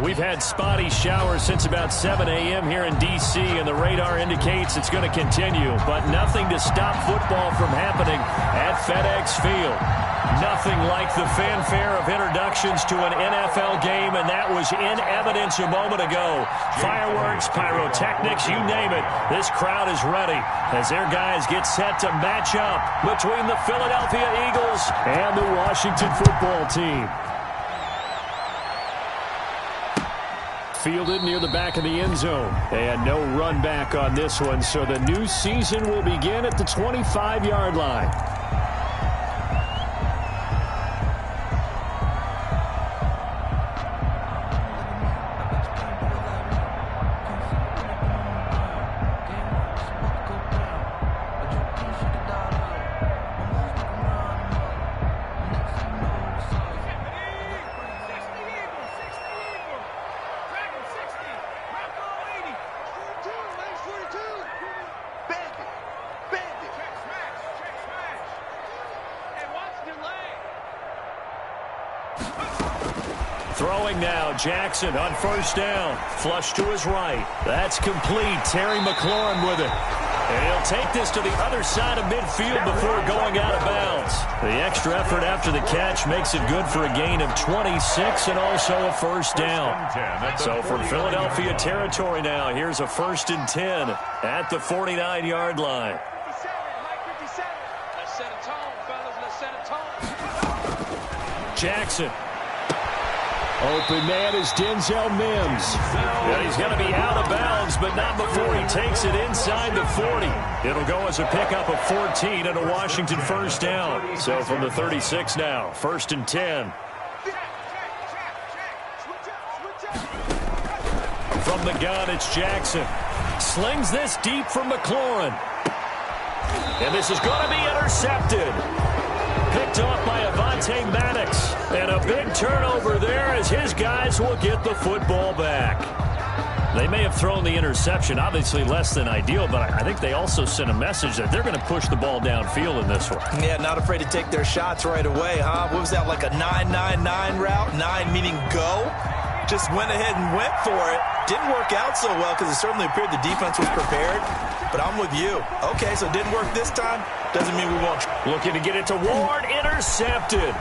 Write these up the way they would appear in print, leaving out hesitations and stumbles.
We've had spotty showers since about 7 a.m. here in D.C., and the radar indicates it's going to continue. But nothing to stop football from happening at FedEx Field. Nothing like the fanfare of introductions to an NFL game, and that was in evidence a moment ago. Fireworks, pyrotechnics, you name it. This crowd is ready as their guys get set to match up between the Philadelphia Eagles and the Washington football team. Fielded near the back of the end zone. And no run back on this one, so the new season will begin at the 25-yard line. Throwing now, Jackson on first down. Flush to his right. That's complete. Terry McLaurin with it. And he'll take this to the other side of midfield before going out of bounds. The extra effort after the catch makes it good for a gain of 26 and also a first down. So from Philadelphia territory now, here's a 1st and 10 at the 49-yard line. Let's set a tone, fellas. Let's set a tone. Jackson. Open man is Denzel Mims. And he's going to be out of bounds, but not before he takes it inside the 40. It'll go as a pickup of 14 and a Washington first down. So from the 36 now, 1st and 10. From the gun, it's Jackson. Slings this deep from McLaurin. And this is going to be intercepted. Picked off by Avonte Maddox. And a big turnover there as his guys will get the football back. They may have thrown the interception, obviously less than ideal, but I think they also sent a message that they're going to push the ball downfield in this one. Yeah, not afraid to take their shots right away, huh? What was that, like a 9-9-9 route? 9 meaning go? Just went ahead and went for it. Didn't work out so well because it certainly appeared the defense was prepared. But I'm with you. Okay, so it didn't work this time. Doesn't mean we won't. Looking to get it to Ward. Intercepted.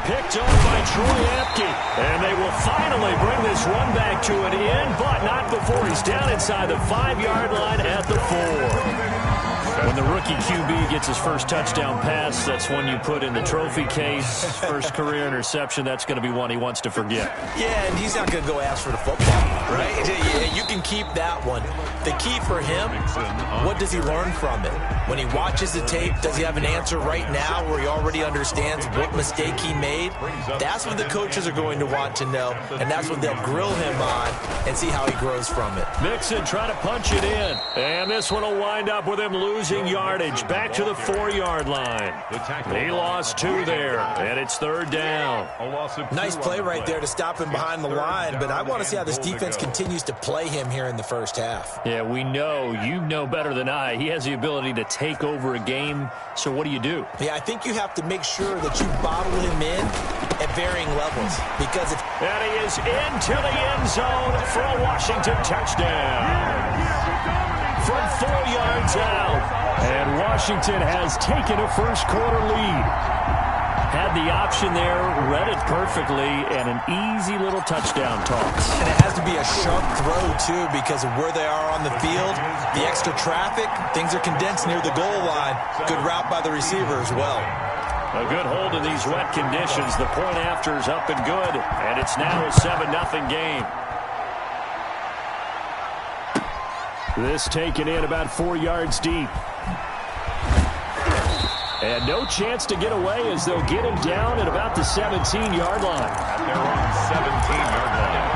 Picked off by Troy Apke. And they will finally bring this one back to an end, but not before he's down inside the 5-yard line at the 4. When the rookie QB gets his first touchdown pass, that's one you put in the trophy case. First career interception, that's going to be one he wants to forget. Yeah, and he's not going to go ask for the football, right? Yeah, you can keep that one. The key for him, what does he learn from it? When he watches the tape, does he have an answer right now where he already understands what mistake he made? That's what the coaches are going to want to know, and that's what they'll grill him on and see how he grows from it. Mixon trying to punch it in, and this one will wind up with him losing yardage back to the 4-yard line. He lost 2 there, and it's 3rd down. Nice play right there to stop him behind the line, but I want to see how this defense continues to play him here in the first half. Yeah, we know, you know better than I, he has the ability to take over a game, so what do you do? Yeah, I think you have to make sure that you bottle him in at varying levels, because if... And he is into the end zone for a Washington touchdown. From 4 yards out, and Washington has taken a first-quarter lead. Had the option there, read it perfectly, and an easy little touchdown toss. And it has to be a sharp throw, too, because of where they are on the field. The extra traffic, things are condensed near the goal line. Good route by the receiver as well. A good hold in these wet conditions. The point after is up and good, and it's now a 7-0 game. This taken in about 4 yards deep. And no chance to get away as they'll get him down at about the 17-yard line. At their own 17-yard line.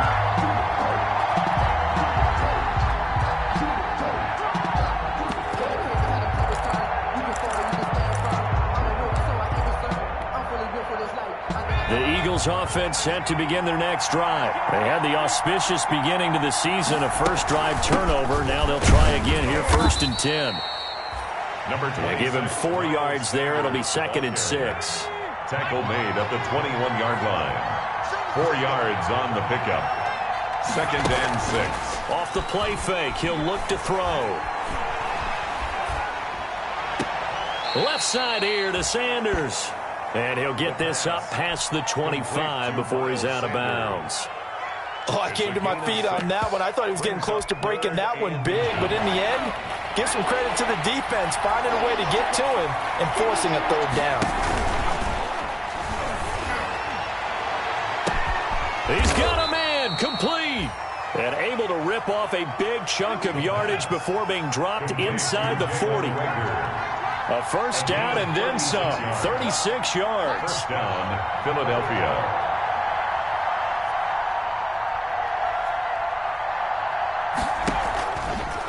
The Eagles offense set to begin their next drive. They had the auspicious beginning to the season, a first drive turnover. Now they'll try again here, 1st and 10. Number 20. Give him 4 yards there. It'll be 2nd and 6. Tackle made at the 21-yard line. 4 yards on the pickup. 2nd and 6. Off the play fake, he'll look to throw. Left side here to Sanders. And he'll get this up past the 25 before he's out of bounds. Oh, I came to my feet on that one. I thought he was getting close to breaking that one big, but in the end, give some credit to the defense, finding a way to get to him and forcing a third down. He's got a man, complete. And able to rip off a big chunk of yardage before being dropped inside the 40. A first down and then some, 36 yards. First down, Philadelphia.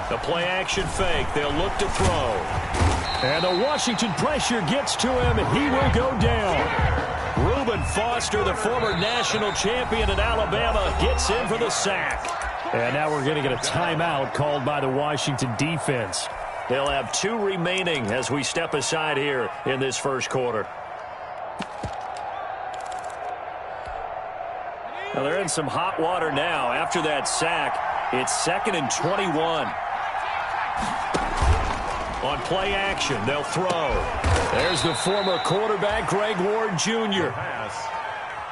The play action fake. They'll look to throw. And the Washington pressure gets to him. He will go down. Reuben Foster, the former national champion at Alabama, gets in for the sack. And now we're going to get a timeout called by the Washington defense. They'll have 2 remaining as we step aside here in this first quarter. Now they're in some hot water now. After that sack, it's 2nd and 21. On play action, they'll throw. There's the former quarterback, Greg Ward Jr.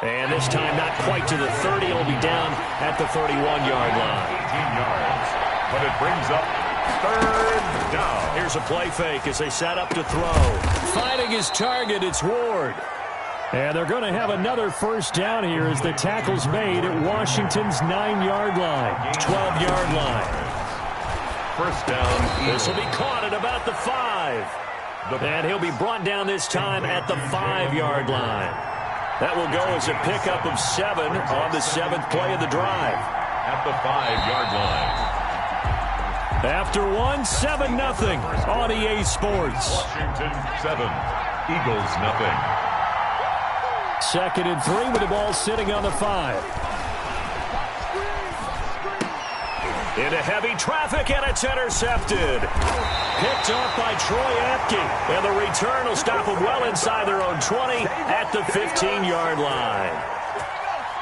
And this time not quite to the 30. It'll be down at the 31-yard line. 18 yards, but it brings up 3rd down. Here's a play fake as they set up to throw. Finding his target, it's Ward. And they're going to have another first down here as the tackle's made at Washington's 9-yard line, 12-yard line. First down. This will be caught at about the 5. And he'll be brought down this time at the 5-yard line. That will go as a pickup of 7 on the 7th play of the drive. At the 5-yard line. After 7-0 on EA Sports. Washington 7, Eagles nothing. 2nd and 3 with the ball sitting on the 5. Into heavy traffic, and it's intercepted. Picked off by Troy Apke. And the return will stop them well inside their own 20 at the 15-yard line.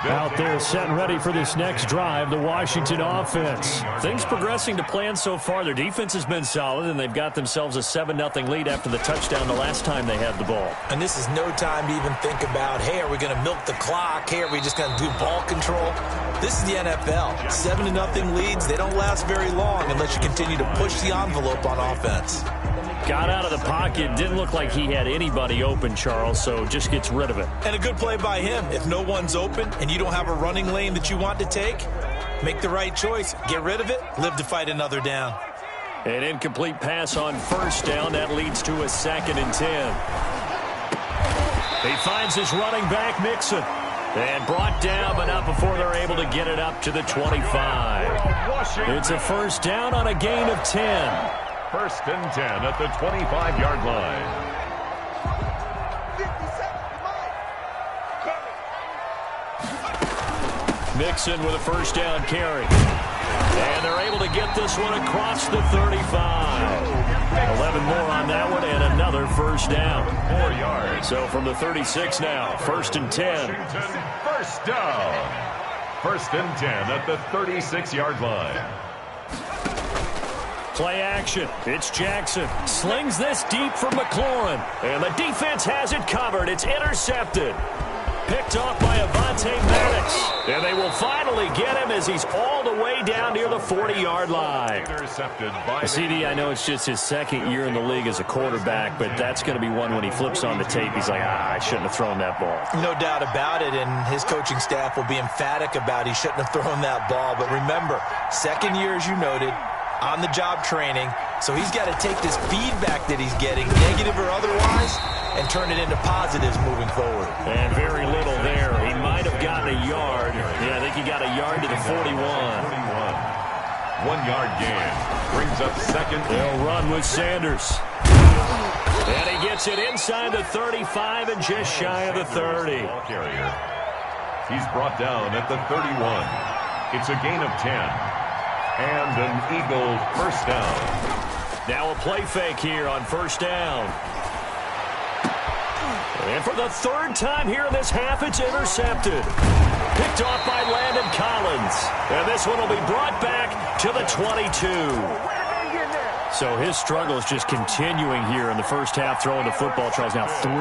Out there set and ready for this next drive, the Washington offense. Things progressing to plan so far. Their defense has been solid, and they've got themselves a 7-0 lead after the touchdown the last time they had the ball. And this is no time to even think about, hey, are we going to milk the clock? Hey, are we just going to do ball control? This is the NFL. 7-0 leads, they don't last very long unless you continue to push the envelope on offense. Got out of the pocket. Didn't look like he had anybody open, Charles, so just gets rid of it. And a good play by him. If no one's open and you don't have a running lane that you want to take, make the right choice. Get rid of it. Live to fight another down. An incomplete pass on first down. That leads to a 2nd and 10. He finds his running back, Mixon. And brought down, but not before they're able to get it up to the 25. It's a first down on a gain of 10. 1st and 10 at the 25-yard line. Mixon with a first down carry. And they're able to get this one across the 35. 11 more on that one and another first down. 4 yards. So from the 36 now, 1st and 10. Washington, first down. 1st and 10 at the 36-yard line. Play action. It's Jackson. Slings this deep for McLaurin. And the defense has it covered. It's intercepted. Picked off by Avonte Maddox. And they will finally get him as he's all the way down near the 40-yard line. Intercepted by CD, I know it's just his 2nd year in the league as a quarterback, but that's going to be one when he flips on the tape. He's like, I shouldn't have thrown that ball. No doubt about it, and his coaching staff will be emphatic about he shouldn't have thrown that ball. But remember, 2nd year, as you noted, on-the-job training, so he's got to take this feedback that he's getting, negative or otherwise, and turn it into positives moving forward. And very little there. He might have gotten a yard. Yeah, I think he got a yard to the 41. 1-yard gain. Brings up 2nd. They'll run with Sanders. And he gets it inside the 35 and just shy of the 30. He's brought down at the 31. It's a gain of 10. And an Eagle first down. Now a play fake here on first down. And for the 3rd time here in this half, it's intercepted. Picked off by Landon Collins. And this one will be brought back to the 22. So his struggle is just continuing here in the first half, throwing the football. Charles, now 3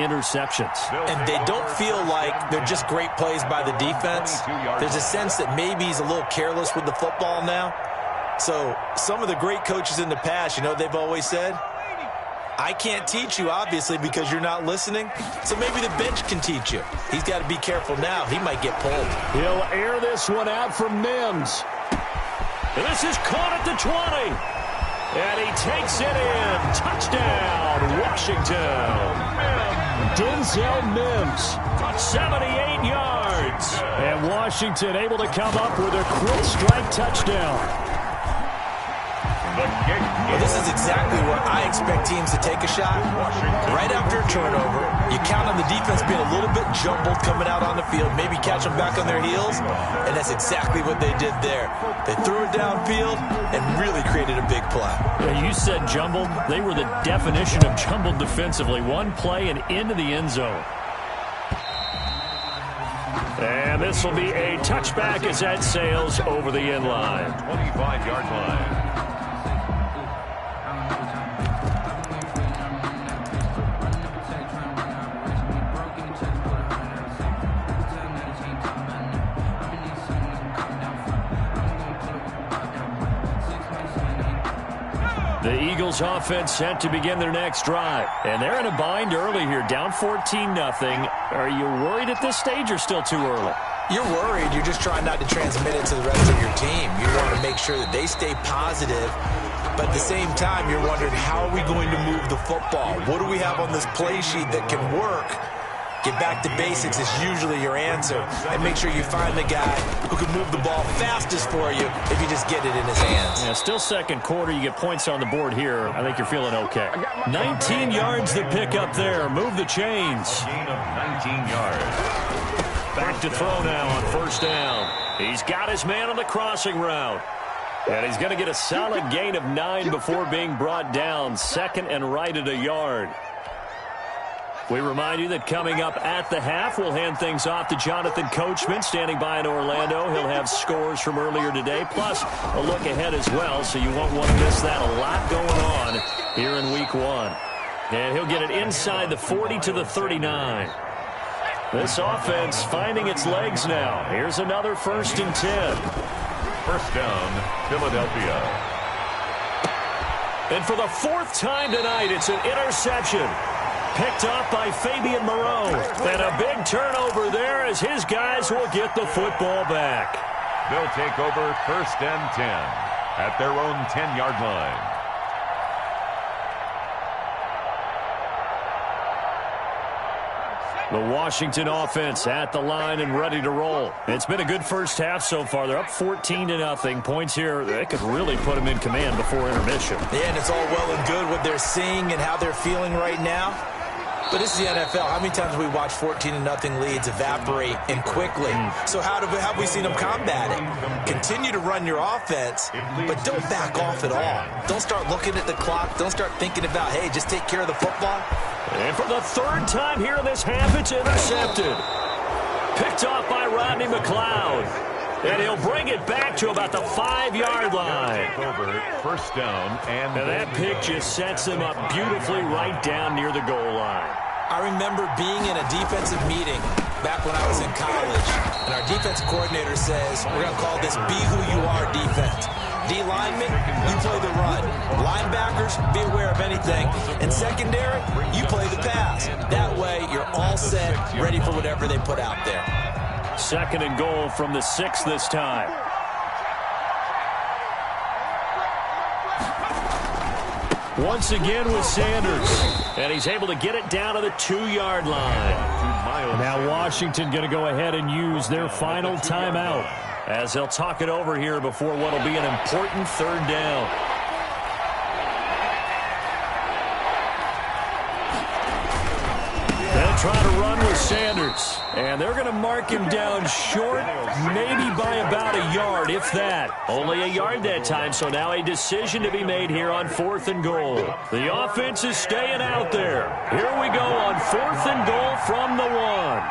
interceptions. And they don't feel like they're just great plays by the defense. There's a sense that maybe he's a little careless with the football now. So some of the great coaches in the past, you know, they've always said, I can't teach you, obviously, because you're not listening. So maybe the bench can teach you. He's got to be careful now. He might get pulled. He'll air this one out from Mims. And this is caught at the 20. And he takes it in. Touchdown, Washington. Denzel Mims, 78 yards. And Washington able to come up with a quick strike touchdown. Well, this is exactly where I expect teams to take a shot. Right after a turnover, you count on the defense being a little bit jumbled coming out on the field, maybe catch them back on their heels, and that's exactly what they did there. They threw it downfield and really created a big play. Yeah, you said jumbled. They were the definition of jumbled defensively. One play and into the end zone. And this will be a touchback as that sails over the end line. 25-yard line. The Eagles offense set to begin their next drive. And they're in a bind early here, down 14-0. Are you worried at this stage or still too early? You're worried. You're just trying not to transmit it to the rest of your team. You want to make sure that they stay positive. But at the same time, you're wondering, how are we going to move the football? What do we have on this play sheet that can work? Get back to basics is usually your answer. And make sure you find the guy who can move the ball fastest for you if you just get it in his hands. Yeah, still second quarter. You get points on the board here. I think you're feeling okay. 19 yards to pick up there. Move the chains. Gain of 19 yards. Back to throw now on first down. He's got his man on the crossing route. And he's going to get a solid gain of 9 before being brought down. Second and right at a yard. We remind you that coming up at the half, we'll hand things off to Jonathan Coachman, standing by in Orlando. He'll have scores from earlier today, plus a look ahead as well, so you won't want to miss that. A lot going on here in Week 1. And he'll get it inside the 40 to the 39. This offense finding its legs now. Here's another 1st and 10. First down, Philadelphia. And for the 4th time tonight, it's an interception. Picked off by Fabian Moreau. And a big turnover there as his guys will get the football back. They'll take over 1st and 10 at their own 10-yard line. The Washington offense at the line and ready to roll. It's been a good first half so far. They're up 14-0. Points here, they could really put them in command before intermission. Yeah, and it's all well and good what they're seeing and how they're feeling right now. But this is the NFL. How many times have we watched 14-0 leads evaporate and quickly? So how have we seen them combat it? Continue to run your offense, but don't back off at all. Don't start looking at the clock. Don't start thinking about, hey, just take care of the football. And for the 3rd time here in this half, it's intercepted. Picked off by Rodney McLeod. And he'll bring it back to about the 5-yard line. Over 1st down, and that pick just sets them up beautifully right down near the goal line. I remember being in a defensive meeting back when I was in college, and our defensive coordinator says, we're going to call this Be Who You Are defense. D linemen, you play the run. Linebackers, be aware of anything. And secondary, you play the pass. That way, you're all set, ready for whatever they put out there. 2nd and goal from the 6 this time. Once again with Sanders. And he's able to get it down to the 2-yard line. Now Washington going to go ahead and use their final timeout as they'll talk it over here before what will be an important 3rd down. They'll try to run with Sanders. And they're going to mark him down short, maybe by about a yard, if that. Only a yard that time, so now a decision to be made here on 4th and goal. The offense is staying out there. Here we go on 4th and goal from the 1.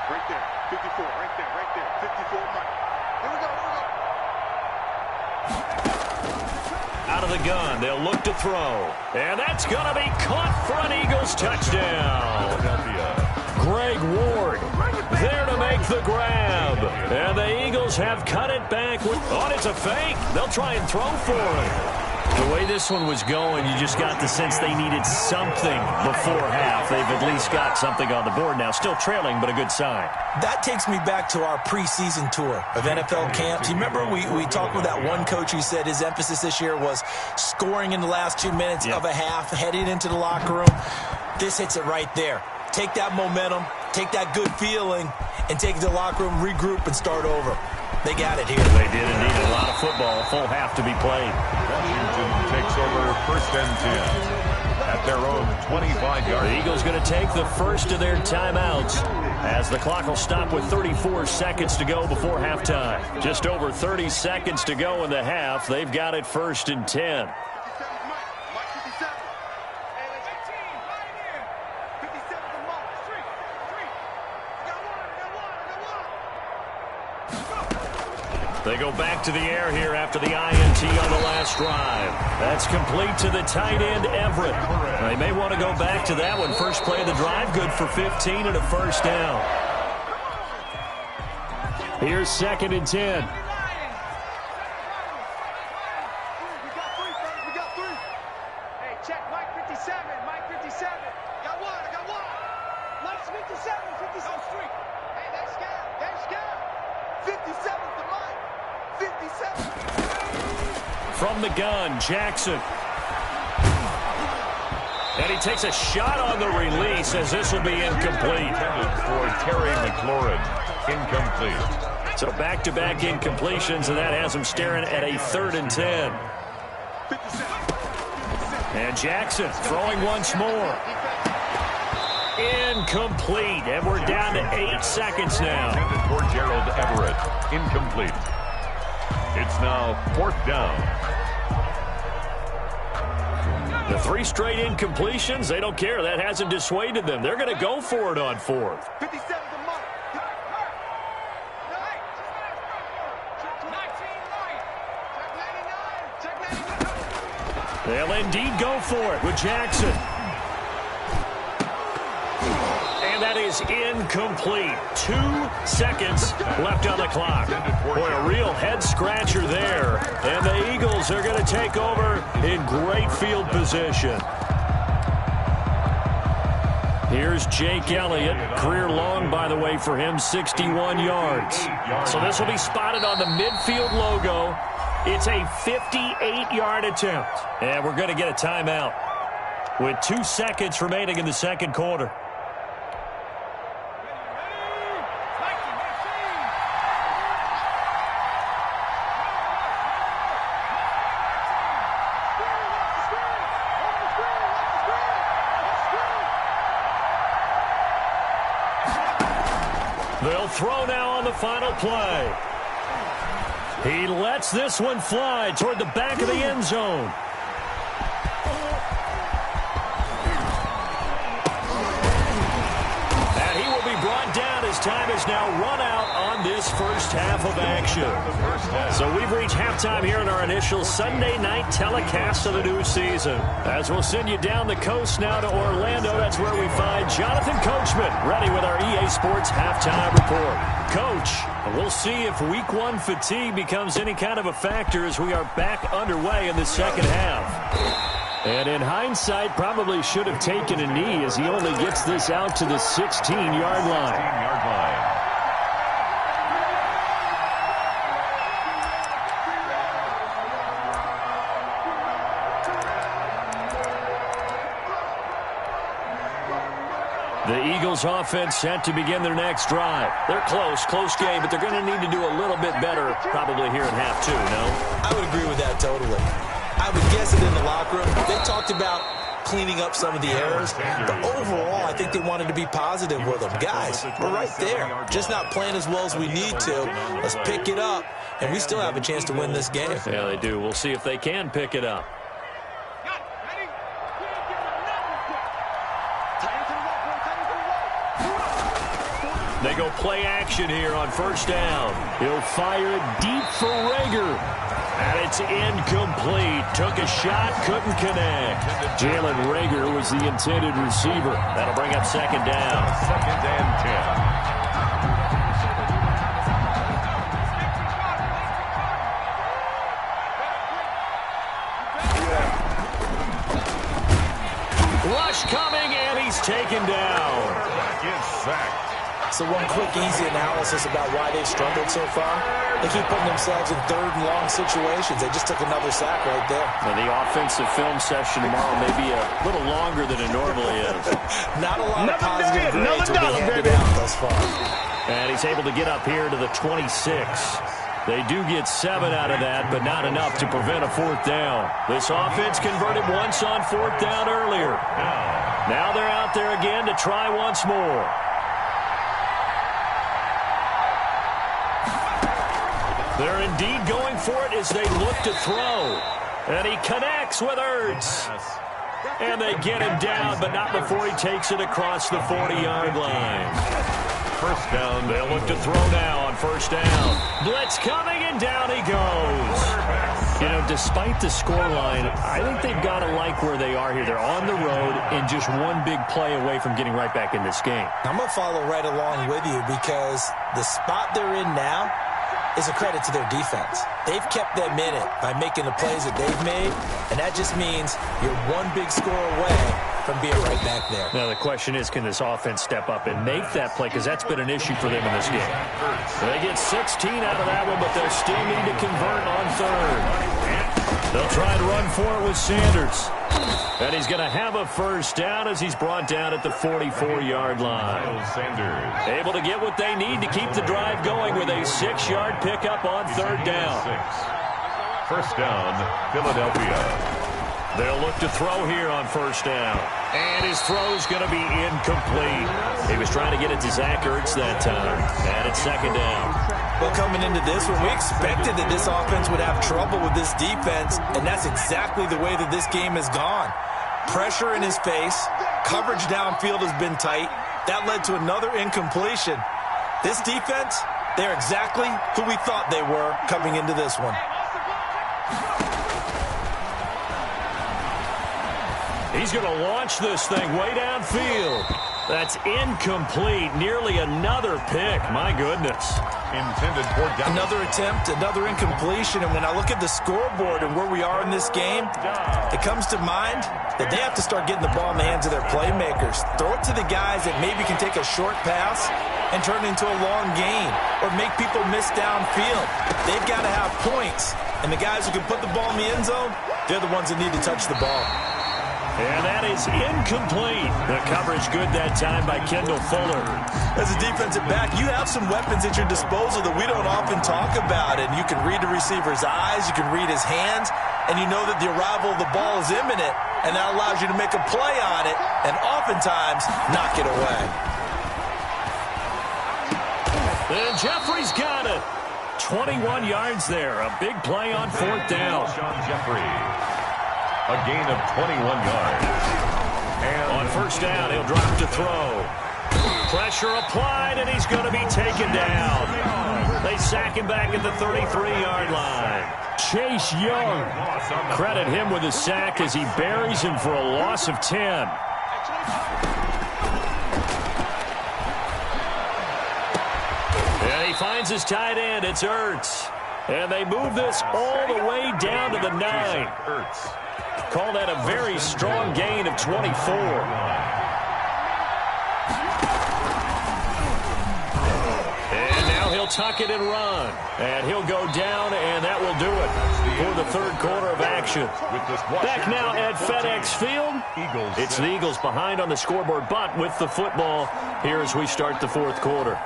Right there. 54. Right there. Right there. 54. Mike. Here we go. Here we go. Out of the gun, they'll look to throw. And that's going to be caught for an Eagles touchdown. Greg Ward there to make the grab. And the Eagles have cut it back. Oh, it's a fake. They'll try and throw for him. The way this one was going, you just got the sense they needed something before half. They've at least got something on the board now. Still trailing, but a good sign. That takes me back to our preseason tour of NFL camps. You remember we talked with that one coach who said his emphasis this year was scoring in the last 2 minutes of a half, heading into the locker room. This hits it right there. Take that momentum, take that good feeling, and take it to the locker room, regroup, and start over. They got it here. They did indeed. A lot of football, full half to be played. Washington takes over 1st and 10 at their own 25-yard. The Eagles going to take the first of their timeouts as the clock will stop with 34 seconds to go before halftime. Just over 30 seconds to go in the half. They've got it 1st and 10. They go back to the air here after the INT on the last drive. That's complete to the tight end, Everett. They may want to go back to that one. First play of the drive, good for 15 and a first down. Here's 2nd and 10. Hey, check Mike 57. Mike 57. Got one. I got one. Mike's 57. 57. Hey, that's scared. That's scared. 57 to Mike. 57. From the gun, Jackson. And he takes a shot on the release as this will be incomplete. For Terry McLaurin, incomplete. So back-to-back incompletions, and that has him staring at a 3rd and 10. And Jackson throwing once more. Incomplete, and we're down to 8 seconds now. For Gerald Everett, incomplete. It's now 4th down. The 3 straight incompletions, they don't care. That hasn't dissuaded them. They're going to go for it on 4th. 57 to Mike. They'll indeed go for it with Jackson. And that is incomplete. 2 seconds left on the clock. Boy, a real head-scratcher there. And the Eagles are going to take over in great field position. Here's Jake Elliott. Career long, by the way, for him, 61 yards. So this will be spotted on the midfield logo. It's a 58-yard attempt. And we're going to get a timeout with 2 seconds remaining in the second quarter. They'll throw now on the final play. He lets this one fly toward the back of the end zone. And he will be brought down as time is now run out on this first half of action. So we've reached halftime here in our initial Sunday night telecast of the new season. As we'll send you down the coast now to Orlando, that's where we find Jonathan Coachman ready with our EA Sports halftime report. Coach, we'll see if week 1 fatigue becomes any kind of a factor as we are back underway in the second half. And in hindsight, probably should have taken a knee as he only gets this out to the 16-yard line. The Eagles offense set to begin their next drive. They're close game, but they're going to need to do a little bit better probably here in half 2, no? I would agree with that totally. I would guess it in the locker room. They talked about cleaning up some of the errors, but overall, I think they wanted to be positive with them. Guys, we're right there. Just not playing as well as we need to. Let's pick it up, and we still have a chance to win this game. Yeah, they do. We'll see if they can pick it up. They go play action here on first down. He'll fire it deep for Rager. And it's incomplete. Took a shot, couldn't connect. Jalen Rager was the intended receiver. That'll bring up second down. Second and 10. Rush coming, and he's taken down. Is sacked. So one quick, easy analysis about why they've struggled so far. They keep putting themselves in third and long situations. They just took another sack right there. Now, the offensive film session tomorrow may be a little longer than it normally is. Not a lot of Another positive day, grades another will be dollar, handed baby. out thus far. And he's able to get up here to the 26. They do get 7 out of that, but not enough to prevent a fourth down. This offense converted once on fourth down earlier. Now they're out there again to try once more. They're indeed going for it as they look to throw. And he connects with Ertz. And they get him down, but not before he takes it across the 40-yard line. First down. They'll look to throw now on first down. Blitz coming, and down he goes. You know, despite the scoreline, I think they've got to like where they are here. They're on the road and just one big play away from getting right back in this game. I'm going to follow right along with you because the spot they're in now is a credit to their defense. They've kept them in it by making the plays that they've made, and that just means you're one big score away from being right back there. Now, the question is, can this offense step up and make that play? Because that's been an issue for them in this game. They get 16 out of that one, but they'll still need to convert on third. They'll try and run for it with Sanders. And he's going to have a first down as he's brought down at the 44-yard line. Sanders. Able to get what they need to keep the drive going with a 6-yard pickup on third down. First down, Philadelphia. They'll look to throw here on first down. And his throw's going to be incomplete. He was trying to get it to Zach Ertz that time. And it's second down. Well, coming into this one, we expected that this offense would have trouble with this defense, and that's exactly the way that this game has gone. Pressure in his face. Coverage downfield has been tight. That led to another incompletion. This defense, they're exactly who we thought they were coming into this one. He's going to launch this thing way downfield. That's incomplete. Nearly another pick. My goodness. Intended for down. Another attempt, another incompletion. And when I look at the scoreboard and where we are in this game, it comes to mind that they have to start getting the ball in the hands of their playmakers. Throw it to the guys that maybe can take a short pass and turn it into a long gain or make people miss downfield. They've got to have points. And the guys who can put the ball in the end zone, they're the ones that need to touch the ball. And that is incomplete. The coverage good that time by Kendall Fuller. As a defensive back, you have some weapons at your disposal that we don't often talk about. And you can read the receiver's eyes, you can read his hands, and you know that the arrival of the ball is imminent. And that allows you to make a play on it and oftentimes knock it away. And Jeffrey's got it. 21 yards there. A big play on fourth down. Sean Jeffrey. A gain of 21 yards. And on first down, he'll drop to throw. Pressure applied, and he's going to be taken down. They sack him back at the 33-yard line. Chase Young. Credit him with a sack as he buries him for a loss of 10. And he finds his tight end. It's Ertz. And they move this all the way down to the 9. Ertz. Call that a very strong gain of 24. And now he'll tuck it and run. And he'll go down, and that will do it for the third quarter of action. Back now at FedEx Field. It's the Eagles behind on the scoreboard, but with the football here as we start the fourth quarter.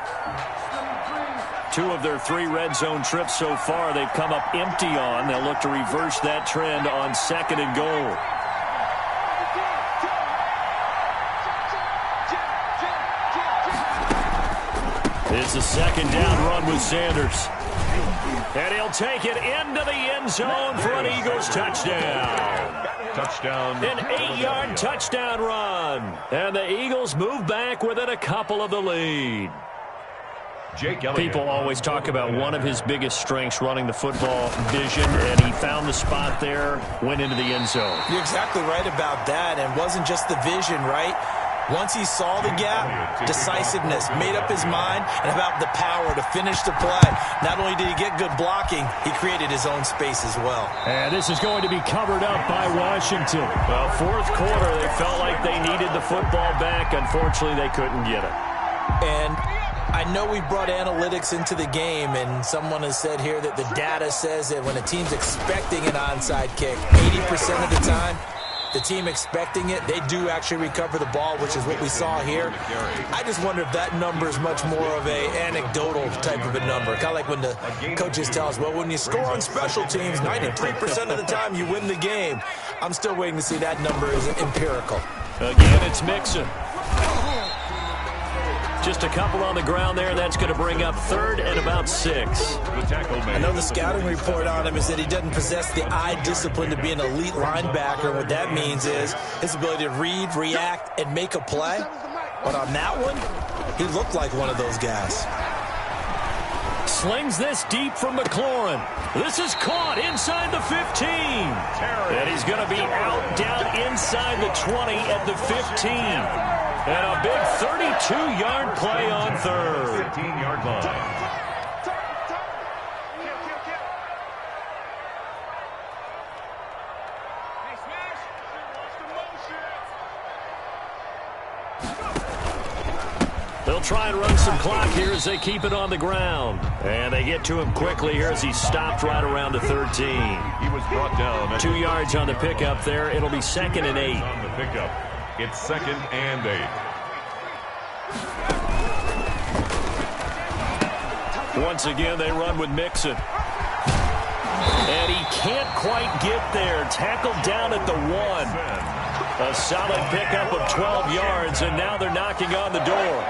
2 of their 3 red zone trips so far they've come up empty on. They'll look to reverse that trend on second and goal. It's a second down run with Sanders. And he'll take it into the end zone for an Eagles touchdown. Touchdown. An 8-yard touchdown run. And the Eagles move back within a couple of the lead. People always talk about one of his biggest strengths running the football, vision, and he found the spot there, went into the end zone. You're exactly right about that, and wasn't just the vision, right? Once he saw the gap, decisiveness, made up his mind, and about the power to finish the play. Not only did he get good blocking, he created his own space as well. And this is going to be covered up by Washington. Well, fourth quarter, they felt like they needed the football back. Unfortunately, they couldn't get it. And I know we brought analytics into the game, and someone has said here that the data says that when a team's expecting an onside kick, 80% of the time, the team expecting it, they do actually recover the ball, which is what we saw here. I just wonder if that number is much more of a anecdotal type of a number. Kind of like when the coaches tell us, well, when you score on special teams, 93% of the time you win the game. I'm still waiting to see that number is empirical. Again, it's Mixon. Just a couple on the ground there. That's going to bring up third and about 6. I know the scouting report on him is that he doesn't possess the eye discipline to be an elite linebacker. What that means is his ability to read, react, and make a play. But on that one, he looked like one of those guys. Slings this deep from McLaurin. This is caught inside the 15. And he's going to be out down inside the 20 at the 15. And a big 32-yard play on third. 15-yard line. They'll try and run some clock here as they keep it on the ground. And they get to him quickly here as he stopped right around the 13. He was brought down. 2 yards on the pickup there. It'll be 2nd and 8. On the pickup. It's 2nd and 8. Once again, they run with Mixon. And he can't quite get there. Tackled down at the 1. A solid pickup of 12 yards, and now they're knocking on the door.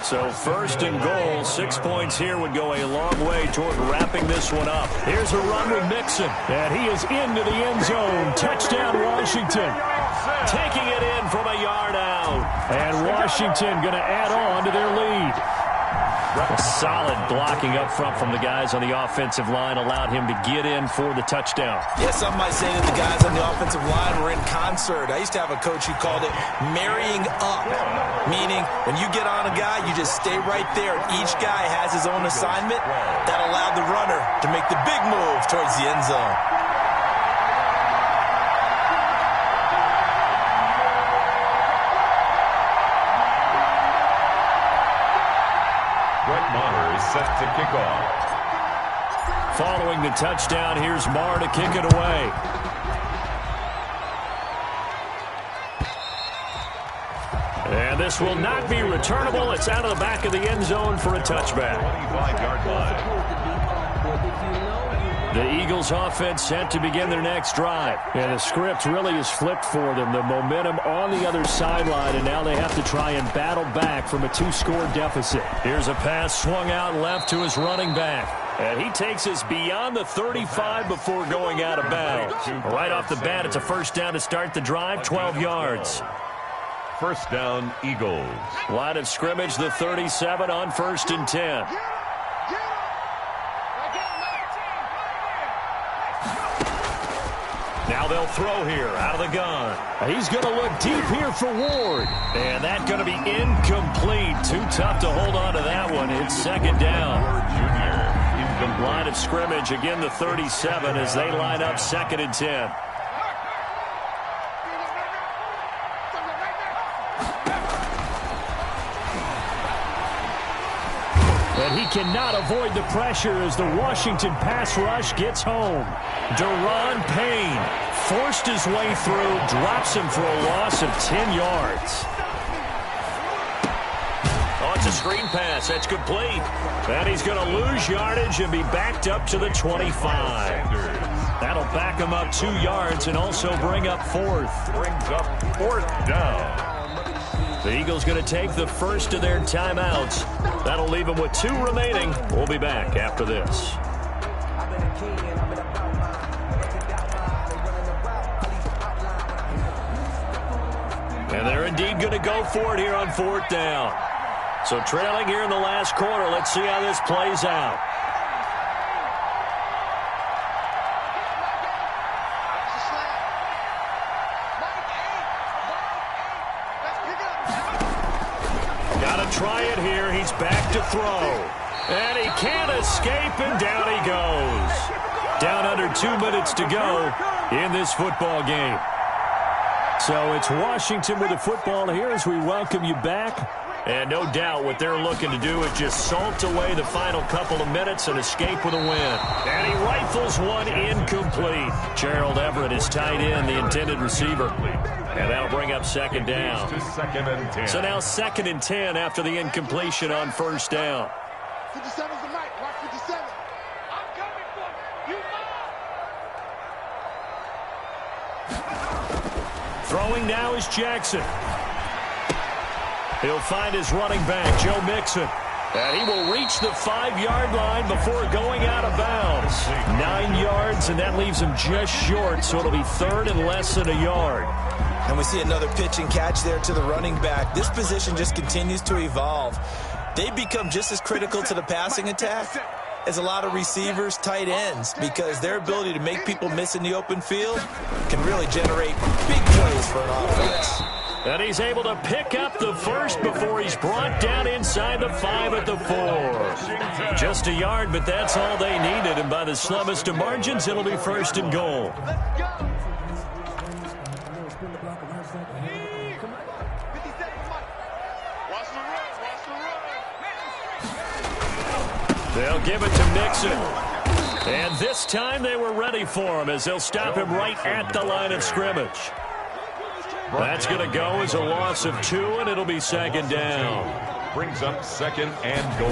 So 1st and goal, 6 points here would go a long way toward wrapping this one up. Here's a run with Mixon, and he is into the end zone. Touchdown, Washington. Taking it in from a yard out. And Washington going to add on to their lead. A solid blocking up front from the guys on the offensive line allowed him to get in for the touchdown. Yeah, some might say that the guys on the offensive line were in concert. I used to have a coach who called it marrying up, meaning when you get on a guy, you just stay right there. Each guy has his own assignment. That allowed the runner to make the big move towards the end zone. Set to kick off. Following the touchdown, here's Marr to kick it away. And this will not be returnable. It's out of the back of the end zone for a touchback. 25-yard line. The Eagles offense set to begin their next drive. And the script really is flipped for them. The momentum on the other sideline, and now they have to try and battle back from a 2-score deficit. Here's a pass swung out left to his running back. And he takes us beyond the 35 before going out of bounds. Right off the bat, it's a first down to start the drive, 12 yards. First down, Eagles. Line of scrimmage, the 37 on 1st and 10. Now they'll throw here out of the gun. He's going to look deep here for Ward. And that's going to be incomplete. Too tough to hold on to that one. It's 2nd down. Line of scrimmage, again the 37 as they line up 2nd and 10. And he cannot avoid the pressure as the Washington pass rush gets home. Deron Payne forced his way through, drops him for a loss of 10 yards. Oh, it's a screen pass. That's complete. And he's going to lose yardage and be backed up to the 25. That'll back him up 2 yards and also bring up 4th. Brings up 4th down. The Eagles going to take the first of their timeouts. That'll leave them with 2 remaining. We'll be back after this. And they're indeed going to go for it here on 4th down. So trailing here in the last quarter. Let's see how this plays out. Got to try it here. He's back to throw. And he can't escape, and down he goes. Down under 2 minutes to go in this football game. So it's Washington with the football here as we welcome you back. And no doubt what they're looking to do is just salt away the final couple of minutes and escape with a win. And he rifles one incomplete. Gerald Everett is tight end, the intended receiver. And that'll bring up second down. So now 2nd and 10 after the incompletion on first down. 57 is the mic. Watch 57. I'm coming for you. Throwing now is Jackson. He'll find his running back, Joe Mixon. And he will reach the 5-yard line before going out of bounds. 9 yards, and that leaves him just short, so it'll be 3rd and less than a yard. And we see another pitch and catch there to the running back. This position just continues to evolve. They become just as critical to the passing attack as a lot of receivers, tight ends, because their ability to make people miss in the open field can really generate big plays for an offense. And he's able to pick up the first before he's brought down inside the 5 at the 4. Just a yard, but that's all they needed. And by the slimmest of margins, it'll be 1st and goal. They'll give it to Mixon. And this time they were ready for him as they'll stop him right at the line of scrimmage. That's going to go as a loss of 2, and it'll be 2nd down. Brings up 2nd and goal.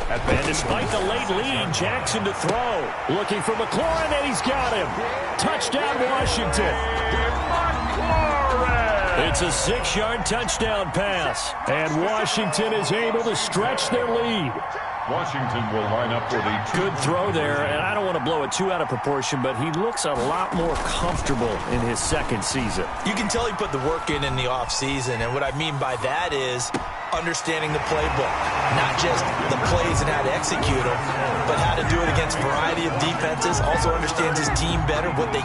And despite the late lead, Jackson to throw. Looking for McLaurin, and he's got him. Touchdown, Washington. It's a 6-yard touchdown pass. And Washington is able to stretch their lead. Washington will line up for the good throw there, and I don't want to blow it too out of proportion, but he looks a lot more comfortable in his 2nd season. You can tell he put the work in the offseason, and what I mean by that is understanding the playbook. Not just the plays and how to execute them, but how to do it against a variety of defenses. Also understands his team better, what they